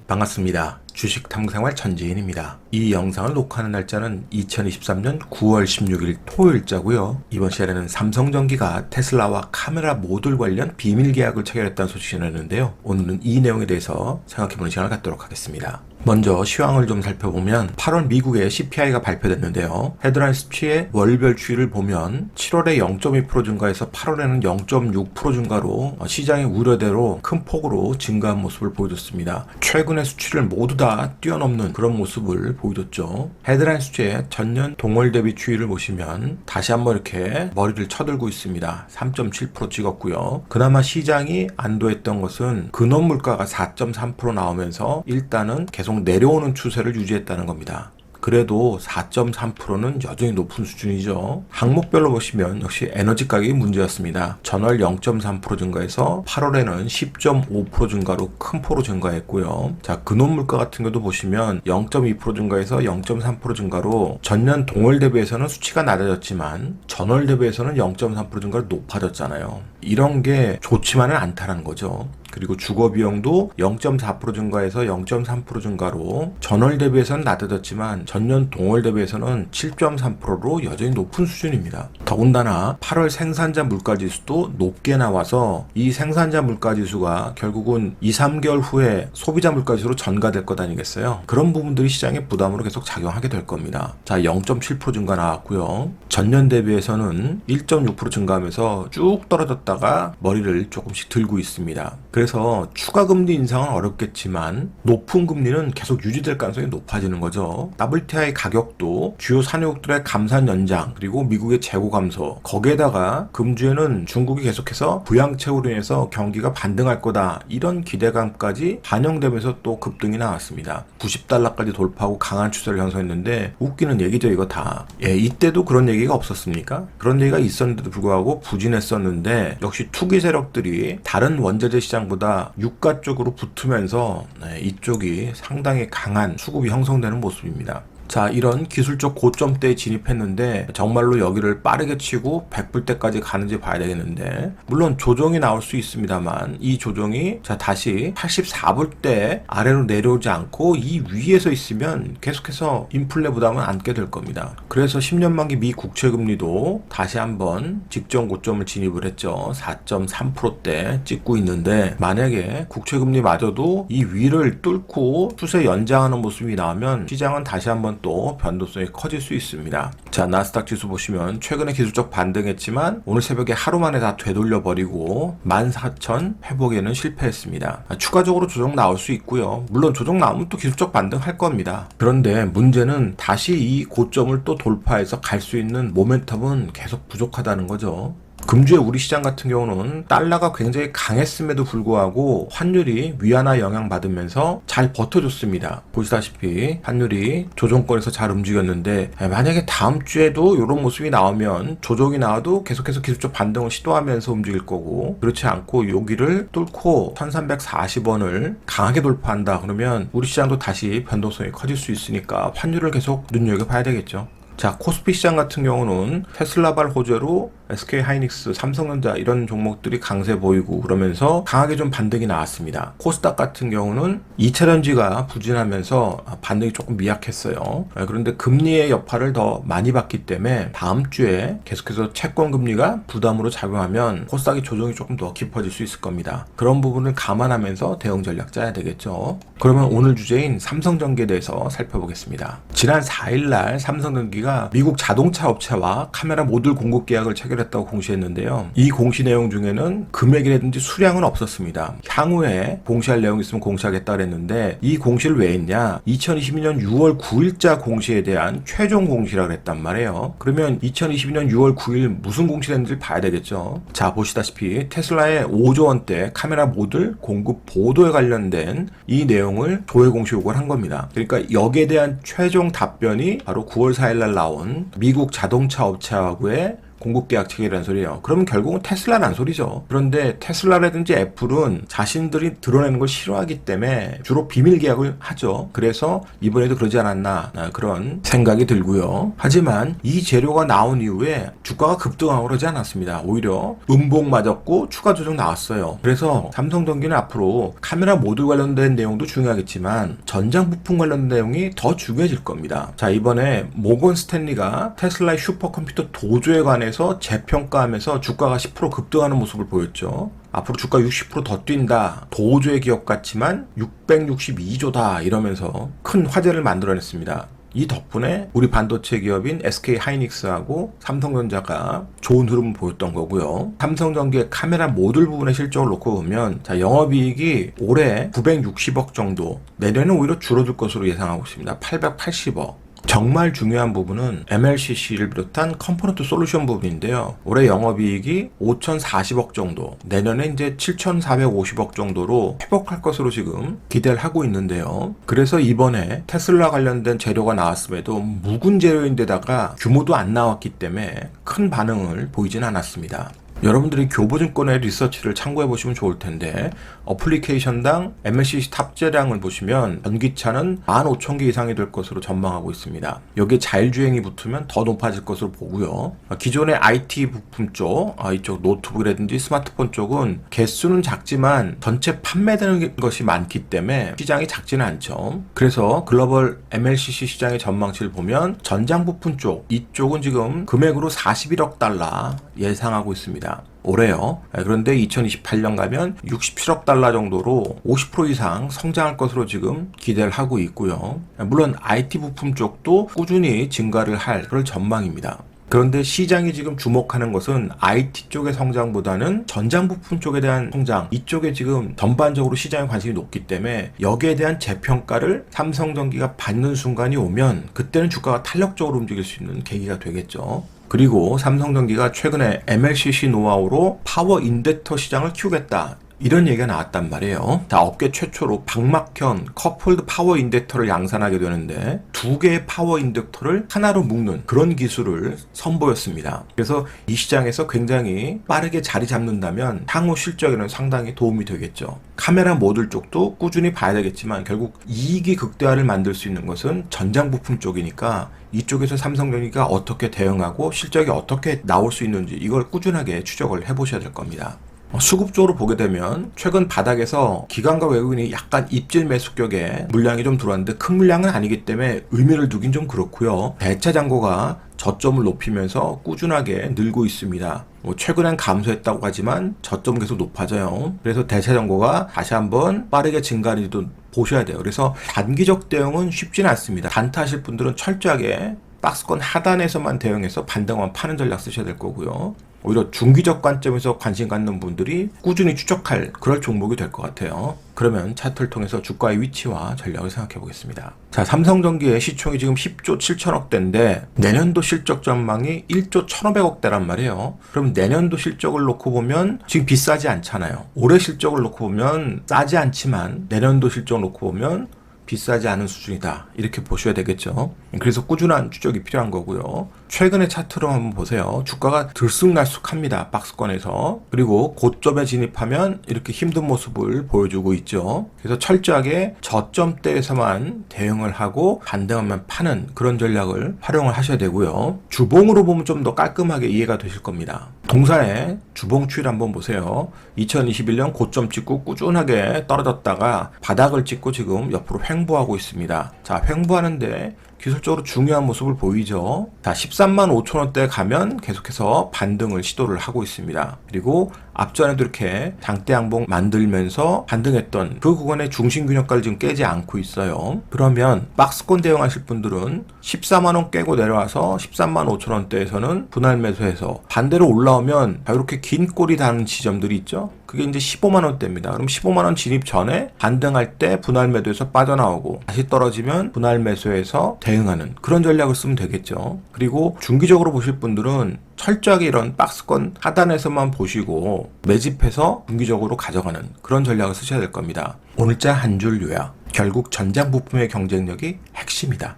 반갑습니다. 주식탐구생활 전지인입니다. 이 영상을 녹화하는 날짜는 2023년 9월 16일 토요일자고요. 이번 시간에는 삼성전기가 테슬라와 카메라 모듈 관련 비밀 계약을 체결했다는 소식이 전했는데요. 오늘은 이 내용에 대해서 생각해보는 시간을 갖도록 하겠습니다. 먼저 시황을 좀 살펴보면 8월 미국의 CPI가 발표됐는데요. 헤드라인 수치의 월별 추이를 보면 7월에 0.2% 증가해서 8월에는 0.6% 증가로 시장의 우려대로 큰 폭으로 증가한 모습을 보여줬습니다. 최근의 수치를 모두 다 뛰어넘는 그런 모습을 보여줬죠. 헤드라인 수치의 전년 동월 대비 추이를 보시면 다시 한번 이렇게 머리를 쳐들고 있습니다. 3.7% 찍었고요. 그나마 시장이 안도했던 것은 근원 물가가 4.3% 나오면서 일단은 계속 내려오는 추세를 유지했다는 겁니다. 그래도 4.3%는 여전히 높은 수준이죠. 항목별로 보시면 역시 에너지 가격이 문제였습니다. 전월 0.3% 증가해서 8월에는 10.5% 증가로 큰 폭으로 증가했고요. 자, 근원 물가 같은 경우도 보시면 0.2% 증가해서 0.3% 증가로 전년 동월 대비해서는 수치가 낮아졌지만 전월 대비해서는 0.3% 증가로 높아졌잖아요. 이런 게 좋지만은 않다는 거죠. 그리고 주거 비용도 0.4% 증가해서 0.3% 증가로 전월 대비해서는 낮아졌지만 전년 동월 대비해서는 7.3%로 여전히 높은 수준입니다. 더군다나 8월 생산자 물가지수도 높게 나와서 이 생산자 물가지수가 결국은 2, 3개월 후에 소비자 물가지수로 전가될 것 아니겠어요? 그런 부분들이 시장의 부담으로 계속 작용하게 될 겁니다. 자, 0.7% 증가 나왔고요. 전년 대비해서는 1.6% 증가하면서 쭉 떨어졌다가 머리를 조금씩 들고 있습니다. 그래서 추가 금리 인상은 어렵겠지만 높은 금리는 계속 유지될 가능성이 높아지는 거죠. WTI 가격도 주요 산유국들의 감산 연장 그리고 미국의 재고 감소 거기에다가 금주에는 중국이 계속해서 부양책으로 인해서 경기가 반등할 거다 이런 기대감까지 반영되면서 또 급등이 나왔습니다. 90달러까지 돌파하고 강한 추세를 형성했는데 웃기는 얘기죠 이거 다. 이때도 그런 얘기가 없었습니까? 그런 얘기가 있었는데도 불구하고 부진했었는데 역시 투기 세력들이 다른 원자재 시장보다 유가 쪽으로 붙으면서 이쪽이 상당히 강한 수급이 형성되는 모습입니다. 자, 이런 기술적 고점대에 진입했는데 정말로 여기를 빠르게 치고 100불대까지 가는지 봐야 되겠는데 물론 조정이 나올 수 있습니다만 이 조정이 자 다시 84불대 아래로 내려오지 않고 이 위에서 있으면 계속해서 인플레 부담을 안게 될 겁니다. 그래서 10년 만기 미 국채 금리도 다시 한번 직전 고점을 진입을 했죠. 4.3%대 찍고 있는데 만약에 국채 금리마저도 이 위를 뚫고 추세 연장하는 모습이 나오면 시장은 다시 한번 또 변동성이 커질 수 있습니다. 자, 나스닥 지수 보시면 최근에 기술적 반등했지만 오늘 새벽에 하루 만에 다 되돌려 버리고 14,000 회복에는 실패했습니다. 추가적으로 조정 나올 수 있고요. 물론 조정 나오면 또 기술적 반등할 겁니다. 그런데 문제는 다시 이 고점을 또 돌파해서 갈 수 있는 모멘텀은 계속 부족하다는 거죠. 금주에 우리 시장 같은 경우는 달러가 굉장히 강했음에도 불구하고 환율이 위안화 영향받으면서 잘 버텨줬습니다. 보시다시피 환율이 조정권에서 잘 움직였는데 만약에 다음 주에도 이런 모습이 나오면 조정이 나와도 계속해서 기술적 반등을 시도하면서 움직일 거고 그렇지 않고 여기를 뚫고 1340원을 강하게 돌파한다 그러면 우리 시장도 다시 변동성이 커질 수 있으니까 환율을 계속 눈여겨봐야 되겠죠. 자, 코스피 시장 같은 경우는 테슬라발 호재로 SK하이닉스, 삼성전자 이런 종목들이 강세 보이고 그러면서 강하게 좀 반등이 나왔습니다. 코스닥 같은 경우는 2차전지가 부진하면서 반등이 조금 미약했어요. 그런데 금리의 여파를 더 많이 받기 때문에 다음 주에 계속해서 채권 금리가 부담으로 작용하면 코스닥의 조정이 조금 더 깊어질 수 있을 겁니다. 그런 부분을 감안하면서 대응 전략 짜야 되겠죠. 그러면 오늘 주제인 삼성전기에 대해서 살펴보겠습니다. 지난 4일날 삼성전기가 미국 자동차 업체와 카메라 모듈 공급 계약을 체결했다고 공시했는데요. 이 공시 내용 중에는 금액이라든지 수량은 없었습니다. 향후에 공시할 내용이 있으면 공시하겠다 그랬는데 이 공시를 왜 했냐? 2022년 6월 9일자 공시에 대한 최종 공시라고 했단 말이에요. 그러면 2022년 6월 9일 무슨 공시를 했는지 봐야 되겠죠. 자, 보시다시피 테슬라의 5조 원대 카메라 모듈 공급 보도에 관련된 이 내용을 조회 공시 요구를 한 겁니다. 그러니까 여기에 대한 최종 답변이 바로 9월 4일 날 나온 미국 자동차 업체하고의 공급 계약 체결이라는 소리예요. 그러면 결국은 테슬라란 소리죠. 그런데 테슬라라든지 애플은 자신들이 드러내는 걸 싫어하기 때문에 주로 비밀 계약을 하죠. 그래서 이번에도 그러지 않았나 그런 생각이 들고요. 하지만 이 재료가 나온 이후에 주가가 급등하고 그러지 않았습니다. 오히려 음봉 맞았고 추가 조정 나왔어요. 그래서 삼성전기는 앞으로 카메라 모듈 관련된 내용도 중요하겠지만 전장 부품 관련된 내용이 더 중요해질 겁니다. 자, 이번에 모건 스탠리가 테슬라의 슈퍼컴퓨터 도조에 관해서 재평가하면서 주가가 10% 급등하는 모습을 보였죠. 앞으로 주가 60% 더 뛴다. 도조의 기업 같지만 662조다 이러면서 큰 화제를 만들어냈습니다. 이 덕분에 우리 반도체 기업인 SK 하이닉스하고 삼성전자가 좋은 흐름을 보였던 거고요. 삼성전기의 카메라 모듈 부분의 실적을 놓고 보면 자, 영업이익이 올해 960억 정도, 내년은 오히려 줄어들 것으로 예상하고 있습니다. 880억. 정말 중요한 부분은 MLCC를 비롯한 컴포넌트 솔루션 부분인데요. 올해 영업이익이 5,040억 정도, 내년에 이제 7,450억 정도로 회복할 것으로 지금 기대를 하고 있는데요. 그래서 이번에 테슬라 관련된 재료가 나왔음에도 묵은 재료인데다가 규모도 안 나왔기 때문에 큰 반응을 보이진 않았습니다. 여러분들이 교보증권의 리서치를 참고해 보시면 좋을 텐데 어플리케이션당 MLCC 탑재량을 보시면 전기차는 15,000개 이상이 될 것으로 전망하고 있습니다. 여기에 자율주행이 붙으면 더 높아질 것으로 보고요. 기존의 IT 부품 쪽, 이쪽 노트북이라든지 스마트폰 쪽은 개수는 작지만 전체 판매되는 것이 많기 때문에 시장이 작지는 않죠. 그래서 글로벌 MLCC 시장의 전망치를 보면 전장 부품 쪽, 이쪽은 지금 금액으로 41억 달러 예상하고 있습니다. 올해요. 그런데 2028년 가면 67억 달러 정도로 50% 이상 성장할 것으로 지금 기대를 하고 있고요. 물론 IT 부품 쪽도 꾸준히 증가를 할 그런 전망입니다. 그런데 시장이 지금 주목하는 것은 IT 쪽의 성장보다는 전장 부품 쪽에 대한 성장, 이쪽에 지금 전반적으로 시장의 관심이 높기 때문에 여기에 대한 재평가를 삼성전기가 받는 순간이 오면 그때는 주가가 탄력적으로 움직일 수 있는 계기가 되겠죠. 그리고 삼성전기가 최근에 MLCC 노하우로 파워 인덕터 시장을 키우겠다, 이런 얘기가 나왔단 말이에요. 자, 업계 최초로 방막형 커플드 파워 인덕터를 양산하게 되는데 2개의 파워 인덕터를 하나로 묶는 그런 기술을 선보였습니다. 그래서 이 시장에서 굉장히 빠르게 자리 잡는다면 향후 실적에는 상당히 도움이 되겠죠. 카메라 모듈 쪽도 꾸준히 봐야 되겠지만 결국 이익이 극대화를 만들 수 있는 것은 전장 부품 쪽이니까 이쪽에서 삼성전기가 어떻게 대응하고 실적이 어떻게 나올 수 있는지 이걸 꾸준하게 추적을 해보셔야 될 겁니다. 수급 쪽으로 보게 되면 최근 바닥에서 기관과 외국인이 약간 입질 매수 격에 물량이 좀 들어왔는데 큰 물량은 아니기 때문에 의미를 두긴 좀 그렇고요. 대차 잔고가 저점을 높이면서 꾸준하게 늘고 있습니다. 최근엔 감소했다고 하지만 저점은 계속 높아져요. 그래서 대차 잔고가 다시 한번 빠르게 증가하는지도 보셔야 돼요. 그래서 단기적 대응은 쉽지는 않습니다. 단타하실 분들은 철저하게 박스권 하단에서만 대응해서 반등만 파는 전략 쓰셔야 될 거고요. 오히려 중기적 관점에서 관심 갖는 분들이 꾸준히 추적할 그럴 종목이 될 것 같아요. 그러면 차트를 통해서 주가의 위치와 전략을 생각해 보겠습니다. 자, 삼성전기의 시총이 지금 10조 7천억대인데 내년도 실적 전망이 1조 1,500억대란 말이에요. 그럼 내년도 실적을 놓고 보면 지금 비싸지 않잖아요. 올해 실적을 놓고 보면 싸지 않지만 내년도 실적을 놓고 보면 비싸지 않은 수준이다, 이렇게 보셔야 되겠죠. 그래서 꾸준한 추적이 필요한 거고요. 최근의 차트로 한번 보세요. 주가가 들쑥날쑥합니다, 박스권에서. 그리고 고점에 진입하면 이렇게 힘든 모습을 보여주고 있죠. 그래서 철저하게 저점대에서만 대응을 하고 반등하면 파는 그런 전략을 활용을 하셔야 되고요. 주봉으로 보면 좀 더 깔끔하게 이해가 되실 겁니다. 동사의 주봉 추이를 한번 보세요. 2021년 고점 찍고 꾸준하게 떨어졌다가 바닥을 찍고 지금 옆으로 횡보하고 있습니다. 자, 횡보하는데 기술적으로 중요한 모습을 보이죠. 자, 13만 5천 원대에 가면 계속해서 반등을 시도를 하고 있습니다. 그리고 앞전에도 이렇게 장대 양봉 만들면서 반등했던 그 구간의 중심 균형까지 지금 깨지 않고 있어요. 그러면 박스권 대응하실 분들은 14만 원 깨고 내려와서 13만 5천 원대에서는 분할 매수해서 반대로 올라오면 이렇게 긴 꼬리 다는 지점들이 있죠. 그게 이제 15만 원대입니다. 그럼 15만 원 진입 전에 반등할 때 분할 매도에서 빠져나오고 다시 떨어지면 분할 매수해서 대응하는 그런 전략을 쓰면 되겠죠. 그리고 중기적으로 보실 분들은 철저하게 이런 박스권 하단에서만 보시고 매집해서 중기적으로 가져가는 그런 전략을 쓰셔야 될 겁니다. 오늘자 한 줄 요약. 결국 전장 부품의 경쟁력이 핵심이다.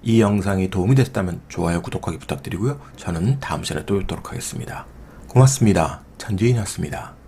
이 영상이 도움이 됐다면 좋아요, 구독하기 부탁드리고요. 저는 다음 시간에 또 뵙도록 하겠습니다. 고맙습니다. 전지인이었습니다.